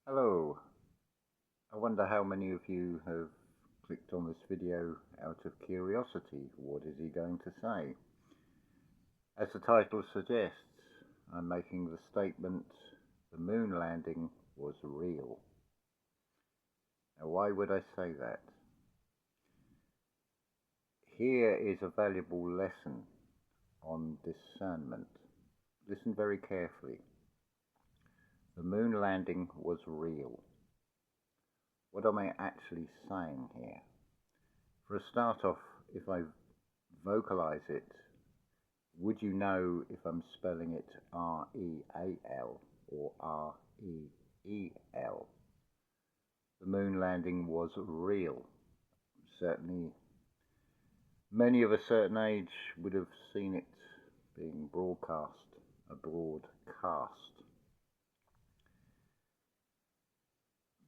Hello. I wonder how many of you have clicked on this video out of curiosity. What is he going to say? As the title suggests, I'm making the statement the moon landing was real. Now, why would I say that? Here is a valuable lesson on discernment. Listen very carefully. The moon landing was real. What am I actually saying here? For a start off, if I vocalize it, would you know if I'm spelling it R-E-A-L or R-E-E-L? The moon landing was real. Certainly, many of a certain age would have seen it being broadcast, a broadcast.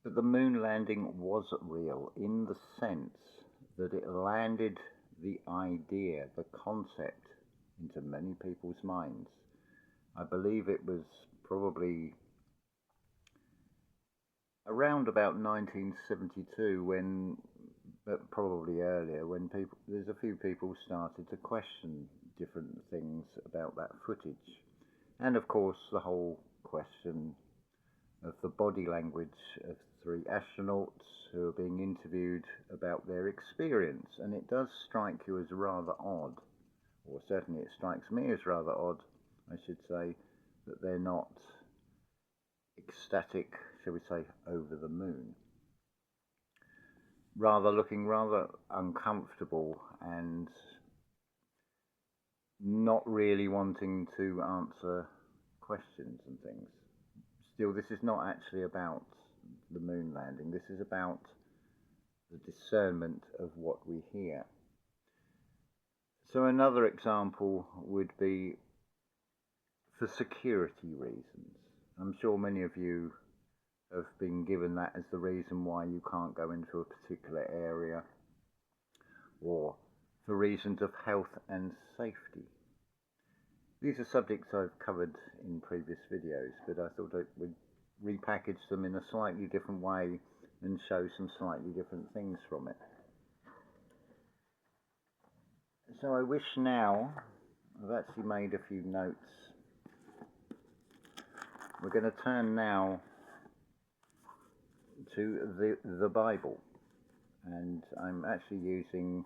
But the moon landing was real in the sense that it landed the idea, the concept, into many people's minds. I believe it was probably around about 1972 when, but probably earlier, when there's a few people started to question different things about that footage. And of course the whole question of the body language of three astronauts who are being interviewed about their experience. And it does strike you as rather odd, or certainly it strikes me as rather odd, I should say, that they're not ecstatic, shall we say, over the moon. Rather looking rather uncomfortable and not really wanting to answer questions and things. Still, this is not actually about the moon landing. This is about the discernment of what we hear. So another example would be for security reasons. I'm sure many of you have been given that as the reason why you can't go into a particular area, or for reasons of health and safety. These are subjects I've covered in previous videos, but I thought I would repackage them in a slightly different way and show some slightly different things from it. So I wish now, I've actually made a few notes. We're going to turn now to the Bible, and I'm actually using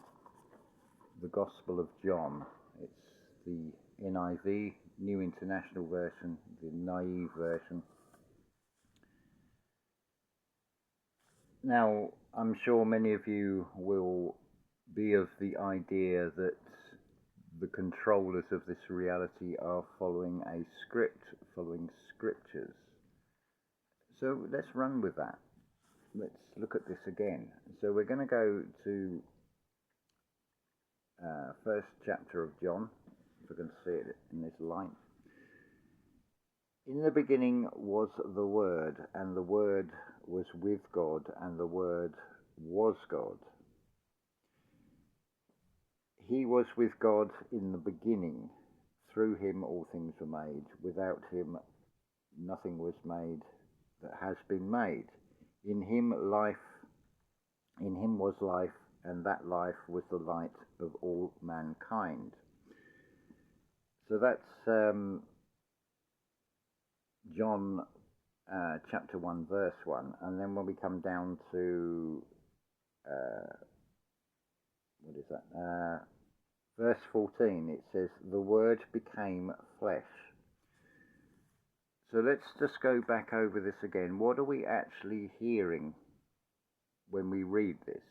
the Gospel of John. It's the NIV, New International Version, the naive version. Now, I'm sure many of you will be of the idea that the controllers of this reality are following a script, following scriptures. So let's run with that. Let's look at this again. So we're going to go to first chapter of John, if I can see it in this line. In the beginning was the Word, and the Word was with God, and the Word was God. He was with God in the beginning. Through him all things were made. Without him nothing was made that has been made. In him was life, and that life was the light of all mankind. So that's John chapter 1 verse 1. And then when we come down to what is that? Verse 14, it says, the Word became flesh. So let's just go back over this again. What are we actually hearing when we read this?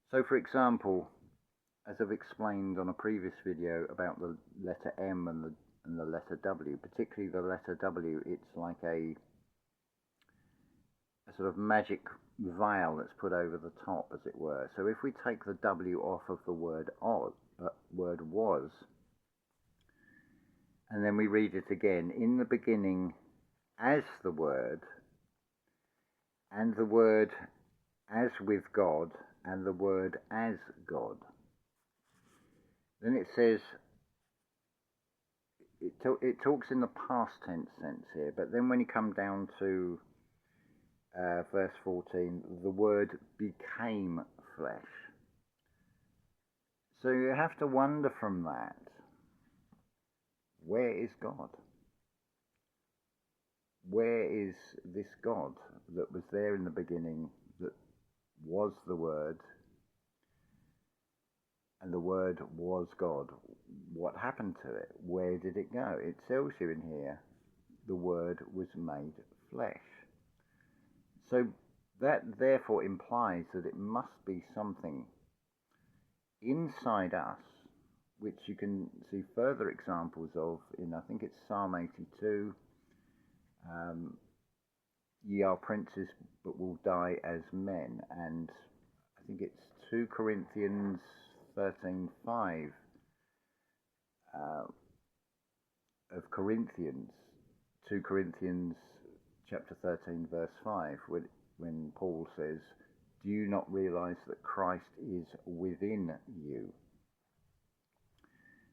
So for example, as I've explained on a previous video about the letter M and the letter W, particularly the letter W, it's like a sort of magic vial that's put over the top, as it were. So if we take the W off of the word was, and then we read it again, in the beginning as the Word, and the Word as with God, and the Word as God. Then it says, it talks in the past tense sense here, but then when you come down to verse 14, the Word became flesh. So you have to wonder from that, where is God? Where is this God that was there in the beginning, that was the Word, and the Word was God? What happened to it? Where did it go? It tells you in here, the Word was made flesh. So that therefore implies that it must be something inside us, which you can see further examples of in, I think it's Psalm 82, ye are princes but will die as men, and I think it's 2 Corinthians 13:5 of Corinthians, 2 Corinthians chapter 13 verse 5, when Paul says, do you not realize that Christ is within you?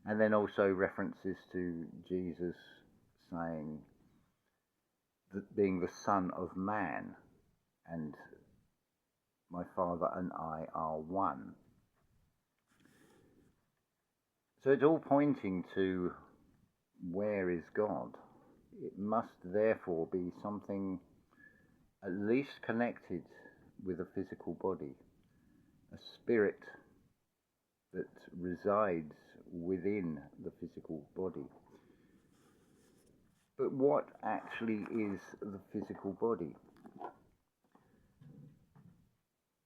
And then also references to Jesus saying that being the Son of Man, and my Father and I are one. So it's all pointing to where is God? It must therefore be something at least connected with a physical body, a spirit that resides within the physical body. But what actually is the physical body?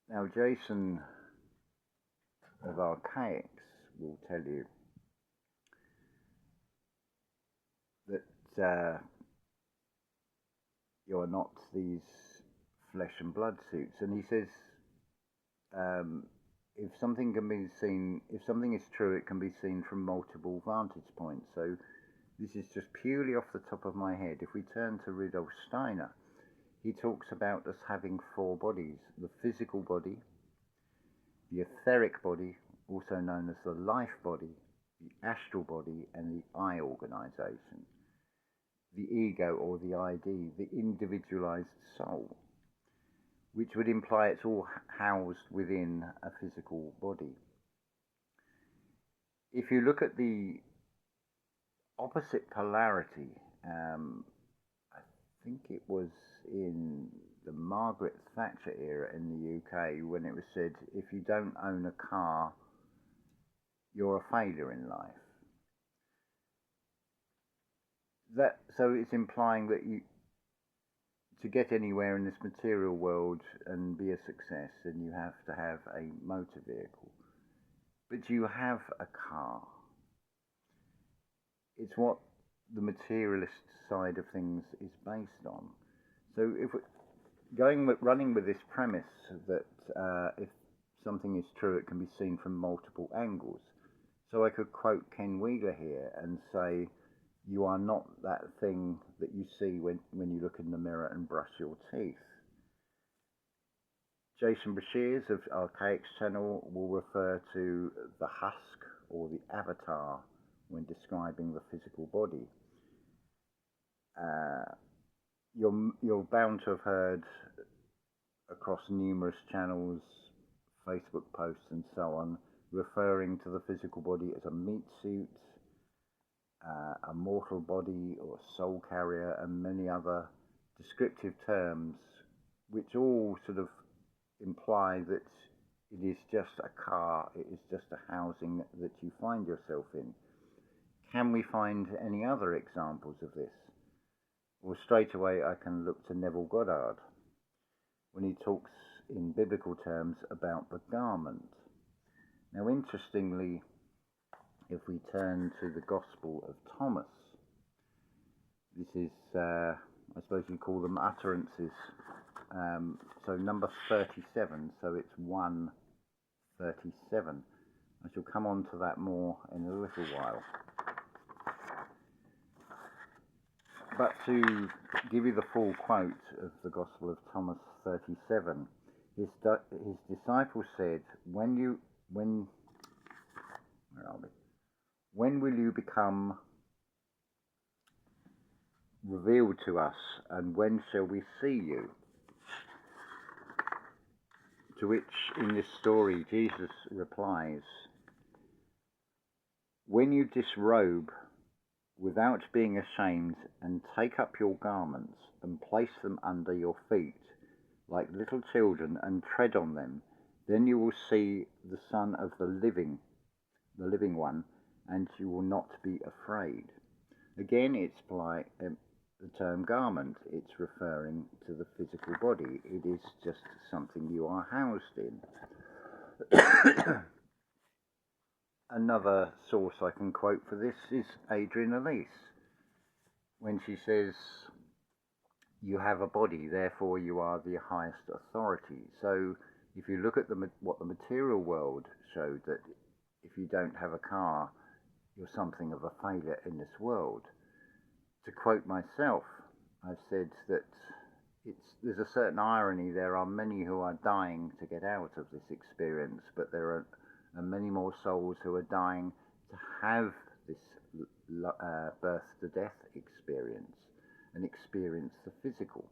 Now, Jason of Archaics will tell you that you're not these flesh and blood suits. And he says, if something can be seen, if something is true, it can be seen from multiple vantage points. So this is just purely off the top of my head. If we turn to Rudolf Steiner, he talks about us having 4 bodies: the physical body, the etheric body, also known as the life body, the astral body, and the I organization, the ego or the ID, the individualized soul, which would imply it's all housed within a physical body. If you look at the opposite polarity, I think it was in the Margaret Thatcher era in the UK, when it was said, if you don't own a car, you're a failure in life. So it's implying that to get anywhere in this material world and be a success, then you have to have a motor vehicle. But you have a car. It's what the materialist side of things is based on. So if we're running with this premise that if something is true, it can be seen from multiple angles. So I could quote Ken Wheeler here and say, you are not that thing that you see when you look in the mirror and brush your teeth. Jason Brashears of Archaics channel will refer to the husk or the avatar when describing the physical body. You're bound to have heard across numerous channels, Facebook posts and so on, referring to the physical body as a meat suit, a mortal body or a soul carrier, and many other descriptive terms which all sort of imply that it is just a car, it is just a housing that you find yourself in. Can we find any other examples of this? Well, straight away I can look to Neville Goddard when he talks in biblical terms about the garment. Now, interestingly, if we turn to the Gospel of Thomas, this is, I suppose you call them utterances. So number 37, so it's 1:37. I shall come on to that more in a little while. But to give you the full quote of the Gospel of Thomas 37, his disciples said, when will you become revealed to us, and when shall we see you? To which, in this story, Jesus replies, when you disrobe without being ashamed, and take up your garments, and place them under your feet, like little children, and tread on them, then you will see the Son of the Living One, and you will not be afraid. Again, it's like the term garment. It's referring to the physical body. It is just something you are housed in. Another source I can quote for this is Adrian Elise, when she says, you have a body, therefore you are the highest authority. So if you look at what the material world showed, that if you don't have a car, you're something of a failure in this world. To quote myself, I've said that there's a certain irony. There are many who are dying to get out of this experience, but there are many more souls who are dying to have this birth to death experience, and experience the physical.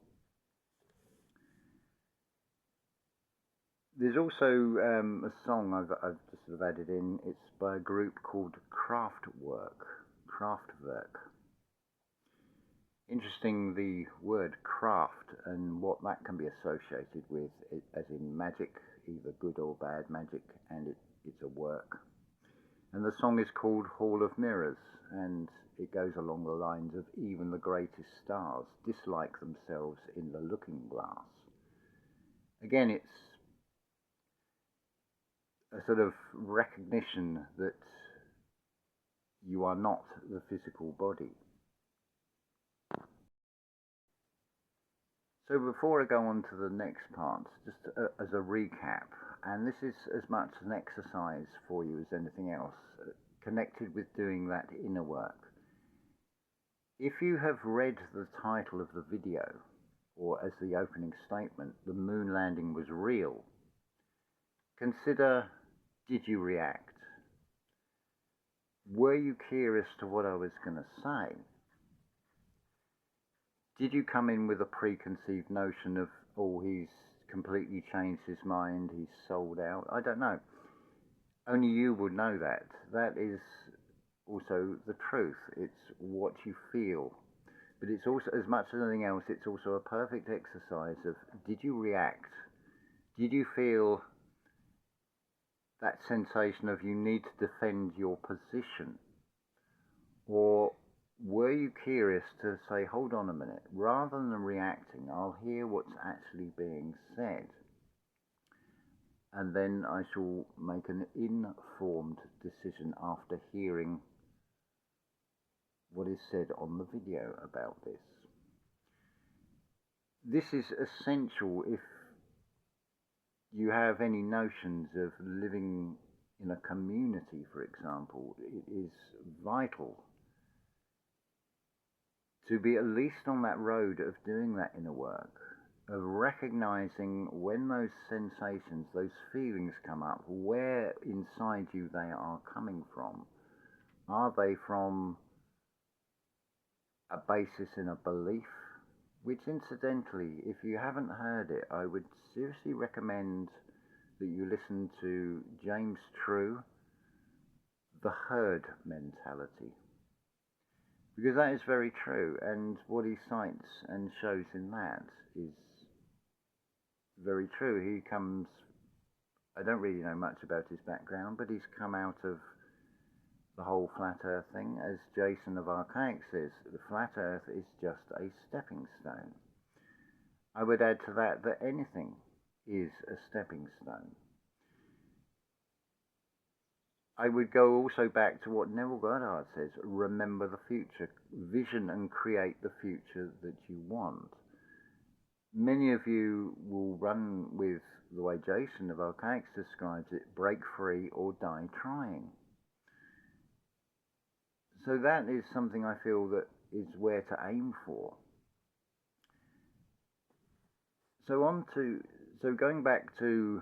There's also a song I've just sort of added in. It's by a group called Kraftwerk. Interesting, the word craft and what that can be associated with, as in magic, either good or bad magic, and it's a work. And the song is called Hall of Mirrors, and it goes along the lines of, even the greatest stars dislike themselves in the looking glass. Again, it's a sort of recognition that you are not the physical body. So before I go on to the next part, just as a recap, and this is as much an exercise for you as anything else, connected with doing that inner work. If you have read the title of the video, or as the opening statement, the moon landing was real, consider, did you react? Were you curious to what I was going to say? Did you come in with a preconceived notion of, oh, he's completely changed his mind, he's sold out? I don't know. Only you would know that. That is also the truth. It's what you feel. But it's also, as much as anything else, it's also a perfect exercise of, did you react? Did you feel that sensation of you need to defend your position? Or were you curious to say, hold on a minute, rather than reacting, I'll hear what's actually being said, and then I shall make an informed decision after hearing what is said on the video about this. This is essential if you have any notions of living in a community, for example. It is vital to be at least on that road of doing that inner work, of recognizing when those sensations, those feelings come up, where inside you they are coming from. Are they from a basis in a belief? Which, incidentally, if you haven't heard it, I would seriously recommend that you listen to James True, The Herd Mentality. Because that is very true, and what he cites and shows in that is very true. He comes, I don't really know much about his background, but he's come out of the whole flat earth thing. As Jason of Archaic says, the flat earth is just a stepping stone. I would add to that that anything is a stepping stone. I would go also back to what Neville Goddard says, remember the future, vision and create the future that you want. Many of you will run with the way Jason of Archaics describes it, break free or die trying. So that is something I feel that is where to aim for. So going back to,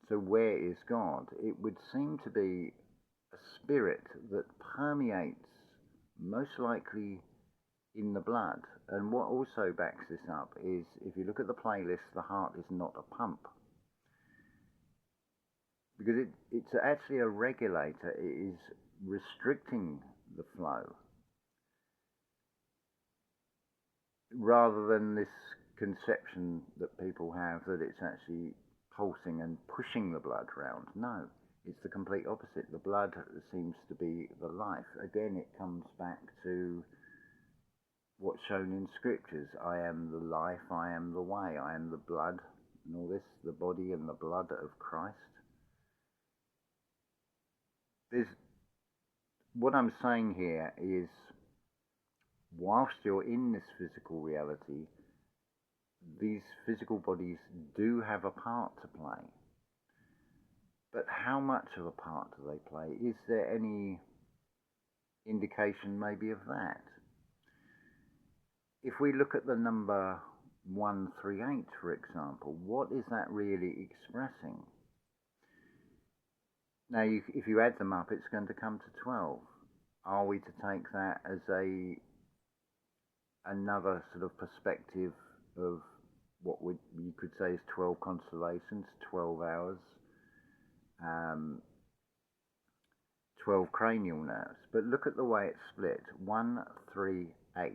so where is God? It would seem to be a spirit that permeates most likely in the blood. And what also backs this up is, if you look at the playlist, the heart is not a pump. Because it's actually a regulator. It is restricting the flow, rather than this conception that people have that it's actually pulsing and pushing the blood round. No, it's the complete opposite. The blood seems to be the life. Again, it comes back to what's shown in scriptures. I am the life, I am the way, I am the blood, and all this, the body and the blood of Christ. What I'm saying here is, whilst you're in this physical reality, these physical bodies do have a part to play. But how much of a part do they play? Is there any indication maybe of that? If we look at the number 138, for example, what is that really expressing? Now, if you add them up, it's going to come to 12. Are we to take that as another sort of perspective of what you could say is 12 constellations, 12 hours, 12 cranial nerves? But look at the way it's split. 1, 3, 8.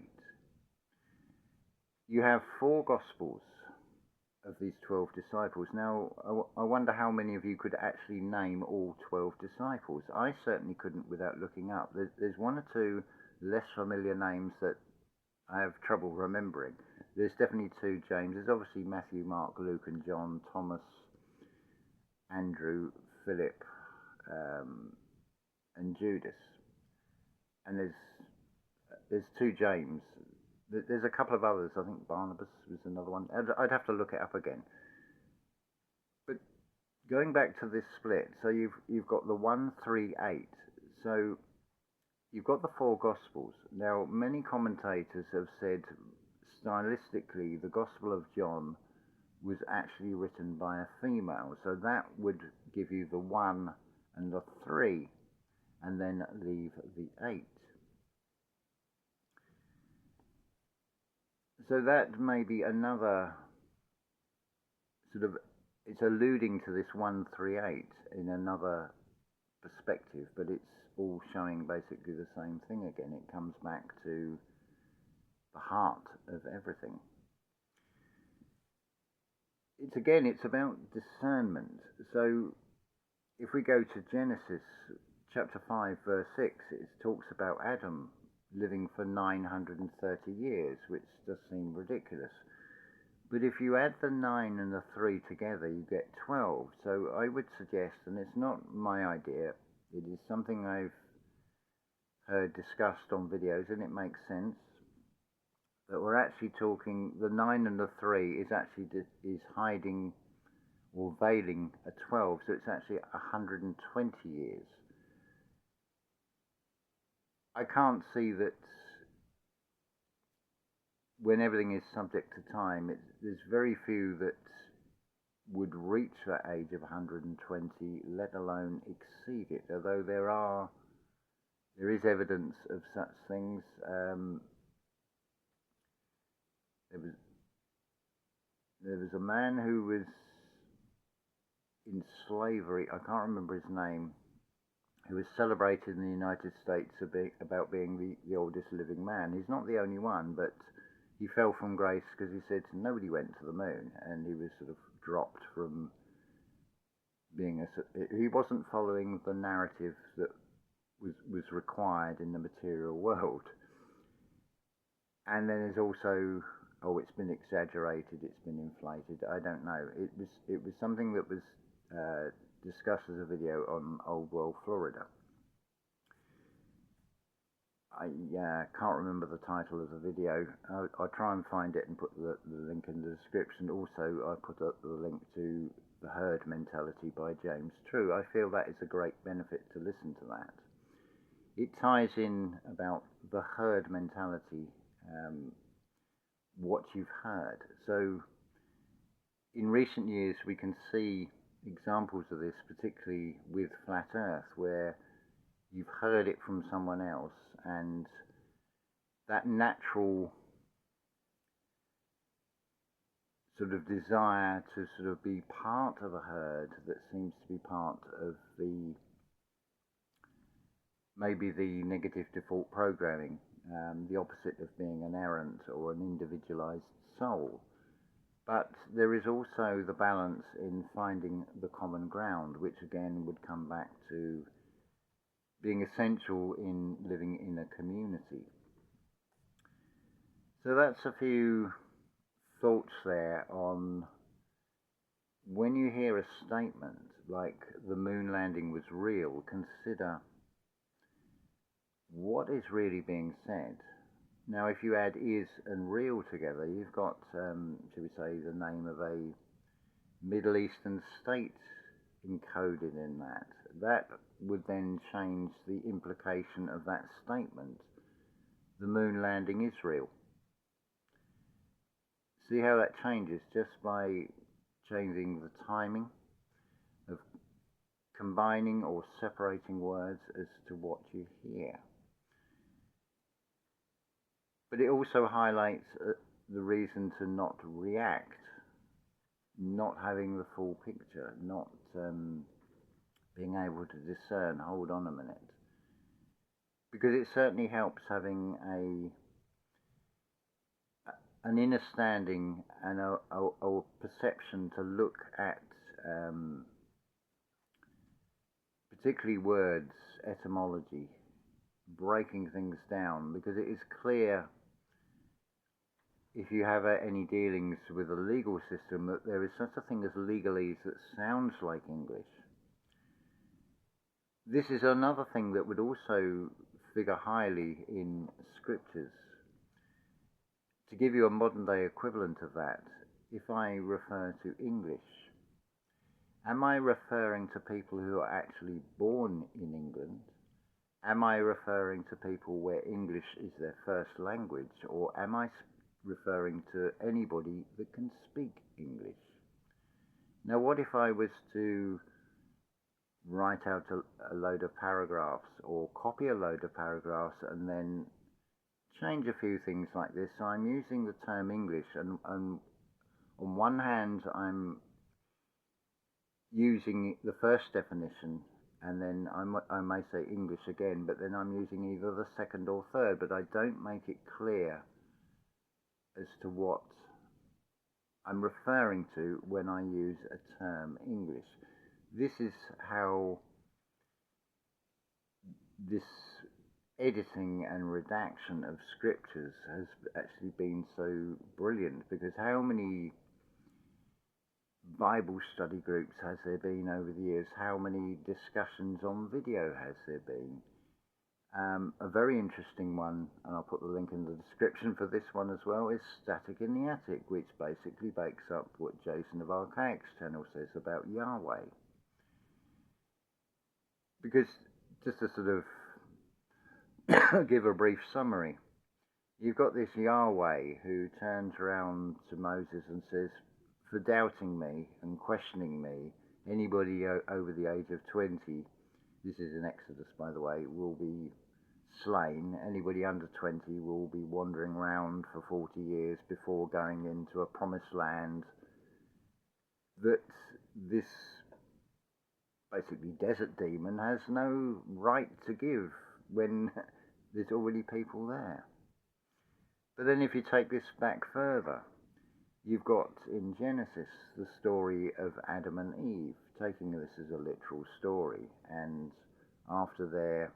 You have 4 Gospels of these 12 disciples. Now, I wonder how many of you could actually name all 12 disciples. I certainly couldn't without looking up. There's 1 or 2 less familiar names that I have trouble remembering. There's definitely 2 James. There's obviously Matthew, Mark, Luke and John, Thomas, Andrew, Philip, and Judas. And there's 2 James. There's a couple of others. I think Barnabas was another one. I'd have to look it up again. But going back to this split, so you've got the 1, 3, 8. So you've got the 4 Gospels. Now, many commentators have said, stylistically, the Gospel of John was actually written by a female. So that would give you the 1 and the 3, and then leave the 8. So that may be another sort of, it's alluding to this 138 in another perspective, but it's all showing basically the same thing again. It comes back to the heart of everything. It's about discernment. So if we go to Genesis chapter 5 verse 6, it talks about Adam living for 930 years, which does seem ridiculous. But if you add the 9 and the 3 together, you get 12. So I would suggest, and it's not my idea, it is something I've heard discussed on videos, and it makes sense, that we're actually talking, the 9 and the 3 is actually is hiding or veiling a 12, so it's actually 120 years. I can't see that when everything is subject to time, there's very few that would reach that age of 120, let alone exceed it, although there is evidence of such things. There was a man who was in slavery, I can't remember his name, who was celebrated in the United States about being the oldest living man. He's not the only one, but he fell from grace because he said nobody went to the moon, and he was sort of dropped from being he wasn't following the narrative that was required in the material world. And then there's also, it's been exaggerated, it's been inflated, I don't know. It was something that was discussed as a video on Old World Florida. I can't remember the title of the video. I'll try and find it and put the link in the description. Also, I put up the link to The Herd Mentality by James True. I feel that is a great benefit to listen to that. It ties in about the herd mentality, what you've heard. So in recent years we can see examples of this, particularly with Flat Earth, where you've heard it from someone else and that natural sort of desire to sort of be part of a herd that seems to be part of maybe the negative default programming, the opposite of being an errant or an individualized soul. But there is also the balance in finding the common ground, which again would come back to being essential in living in a community. So that's a few thoughts there on when you hear a statement like the moon landing was real, consider what is really being said. Now, if you add is and real together, you've got, shall we say, the name of a Middle Eastern state encoded in that. That would then change the implication of that statement. The moon landing is real. See how that changes just by changing the timing of combining or separating words as to what you hear. But it also highlights the reason to not react, not having the full picture, not being able to discern, hold on a minute. Because it certainly helps having an inner standing and a perception to look at particularly words, etymology, breaking things down, because it is clear if you have any dealings with the legal system that there is such a thing as legalese that sounds like English. This is another thing that would also figure highly in scriptures. To give you a modern day equivalent of that, if I refer to English, am I referring to people who are actually born in England? Am I referring to people where English is their first language? Or am I referring to anybody that can speak English? Now, what if I was to write out a load of paragraphs or copy a load of paragraphs and then change a few things like this? So I'm using the term English, and on one hand I'm using the first definition, and then I may say English again, but then I'm using either the second or third, but I don't make it clear as to what I'm referring to when I use a term English. This is how this editing and redaction of scriptures has actually been so brilliant, because how many Bible study groups has there been over the years? How many discussions on video has there been? A very interesting one, and I'll put the link in the description for this one as well, is Static in the Attic, which basically backs up what Jason of Archaic's channel says about Yahweh. Because, just to sort of give a brief summary, you've got this Yahweh who turns around to Moses and says, for doubting me and questioning me, anybody over the age of 20, this is in Exodus by the way, will be slain. Anybody under 20 will be wandering around for 40 years before going into a promised land that this basically desert demon has no right to give when there's already people there. But then if you take this back further, you've got in Genesis the story of Adam and Eve, taking this as a literal story, and after their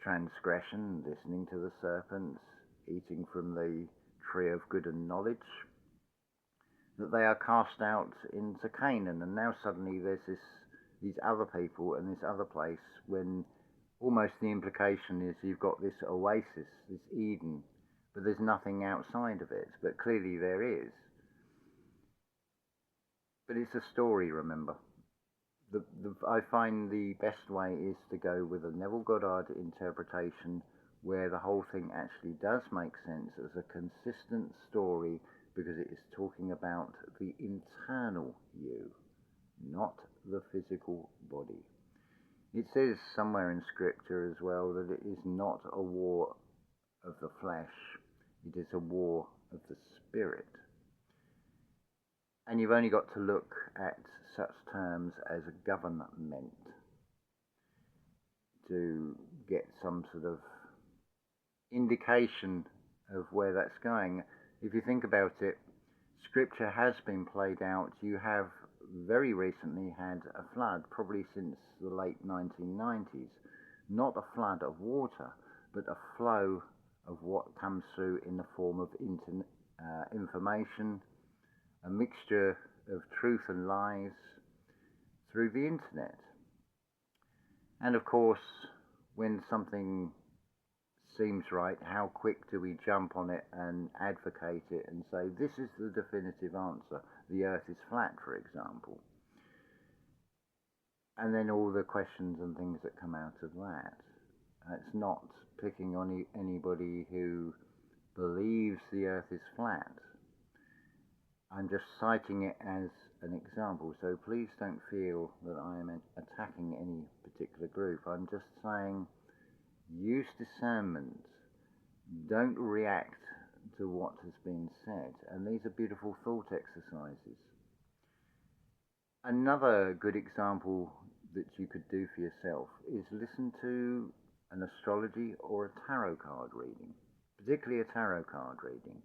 transgression, listening to the serpents, eating from the tree of good and knowledge, that they are cast out into Canaan, and now suddenly there's these other people and this other place, when almost the implication is you've got this oasis, this Eden, but there's nothing outside of it, but clearly there is. But it's a story, remember. I find the best way is to go with a Neville Goddard interpretation, where the whole thing actually does make sense as a consistent story, because it is talking about the internal you, not the physical body. It says somewhere in scripture as well that it is not a war of the flesh, it is a war of the spirit. And you've only got to look at such terms as a government to get some sort of indication of where that's going. If you think about it, Scripture has been played out. You have very recently had a flood, probably since the late 1990s. Not a flood of water, but a flow of what comes through in the form of information, a mixture of truth and lies through the internet. And of course, when something seems right, how quick do we jump on it and advocate it and say, this is the definitive answer, the earth is flat, for example. And then all the questions and things that come out of that. It's not picking on anybody who believes the earth is flat. I'm just citing it as an example, so please don't feel that I am attacking any particular group. I'm just saying, use discernment. Don't react to what has been said. And these are beautiful thought exercises. Another good example that you could do for yourself is listen to an astrology or a tarot card reading, particularly a tarot card reading,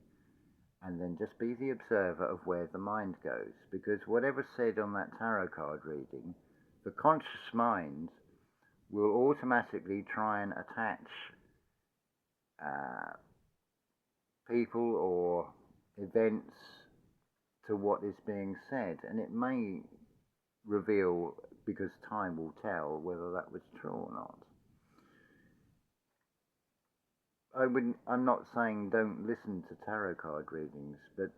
and then just be the observer of where the mind goes, because whatever's said on that tarot card reading, the conscious mind will automatically try and attach people or events to what is being said, and it may reveal, because time will tell, whether that was true or not. I'm not saying don't listen to tarot card readings, but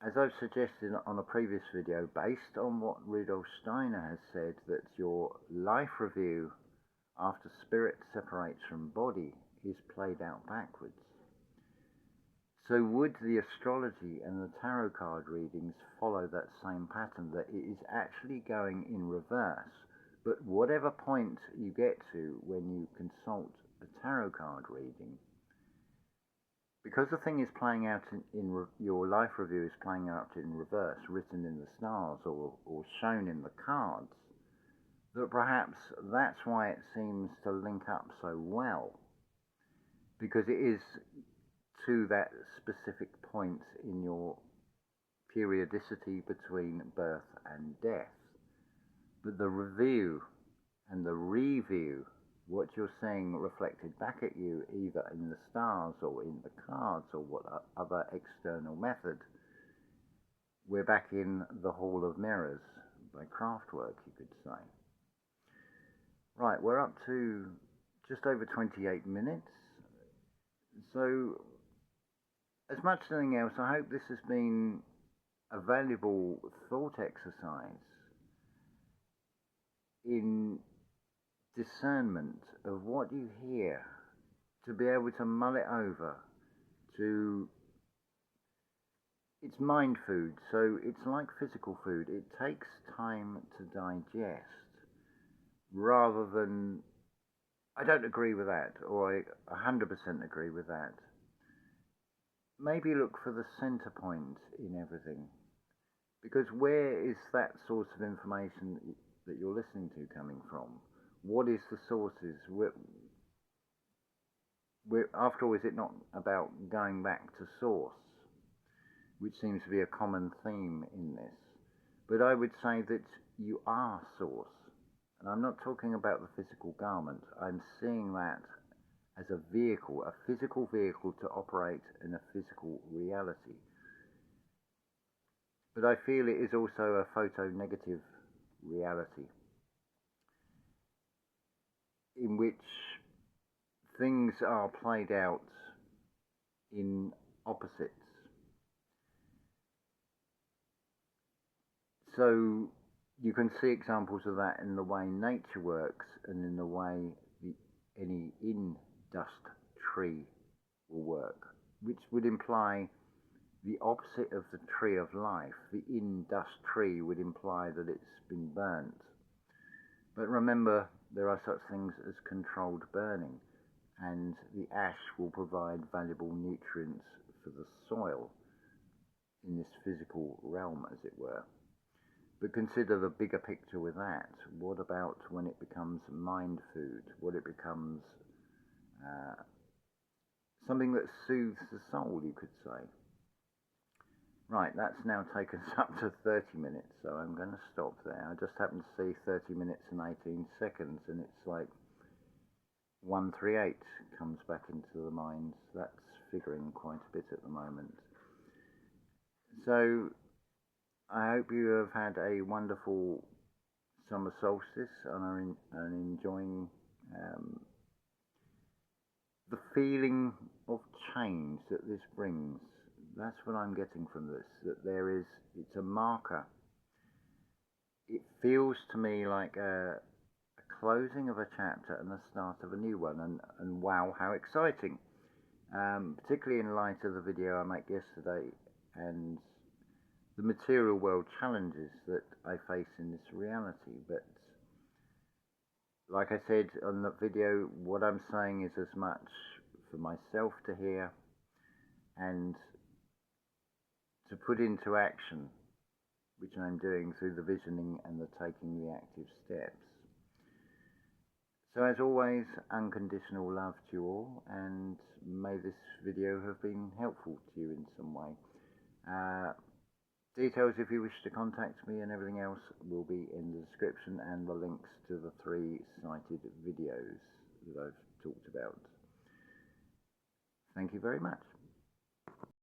as I've suggested on a previous video, based on what Rudolf Steiner has said, that your life review after spirit separates from body is played out backwards. So would the astrology and the tarot card readings follow that same pattern, that it is actually going in reverse? But whatever point you get to when you consult a tarot card reading, because the thing is playing out your life review is playing out in reverse, written in the stars or shown in the cards, that perhaps that's why it seems to link up so well, because it is to that specific point in your periodicity between birth and death. But the review and the review, what you're seeing reflected back at you, either in the stars or in the cards or what other external method, we're back in the Hall of Mirrors by Kraftwerk, you could say. Right, we're up to just over 28 minutes. So, as much as anything else, I hope this has been a valuable thought exercise in discernment of what you hear, to be able to mull it over, it's mind food, so it's like physical food. It takes time to digest, rather than, I don't agree with that, or I 100% agree with that. Maybe look for the center point in everything, because where is that source of information that you're listening to coming from? What is the sources? After all, is it not about going back to source, which seems to be a common theme in this? But I would say that you are source, and I'm not talking about the physical garment. I'm seeing that as a vehicle, a physical vehicle to operate in a physical reality. But I feel it is also a photo-negative reality, in which things are played out in opposites. So you can see examples of that in the way nature works and in the way any in-dust tree will work, which would imply the opposite of the tree of life. The in-dust tree would imply that it's been burnt. But remember, there are such things as controlled burning, and the ash will provide valuable nutrients for the soil in this physical realm, as it were. But consider the bigger picture with that. What about when it becomes mind food? What it becomes something that soothes the soul, you could say. Right, that's now taken us up to 30 minutes, so I'm going to stop there. I just happened to see 30 minutes and 18 seconds, and it's like 138 comes back into the mind. That's figuring quite a bit at the moment. So I hope you have had a wonderful summer solstice and are enjoying the feeling of change that this brings. That's what I'm getting from this, that it's a marker. It feels to me like a closing of a chapter and the start of a new one, and wow, how exciting. Particularly in light of the video I made yesterday and the material world challenges that I face in this reality. But like I said on the video, what I'm saying is as much for myself to hear and to put into action, which I'm doing through the visioning and the taking the active steps. So as always, unconditional love to you all, and may this video have been helpful to you in some way. Details, if you wish to contact me, and everything else will be in the description, and the links to the 3 cited videos that I've talked about. Thank you very much.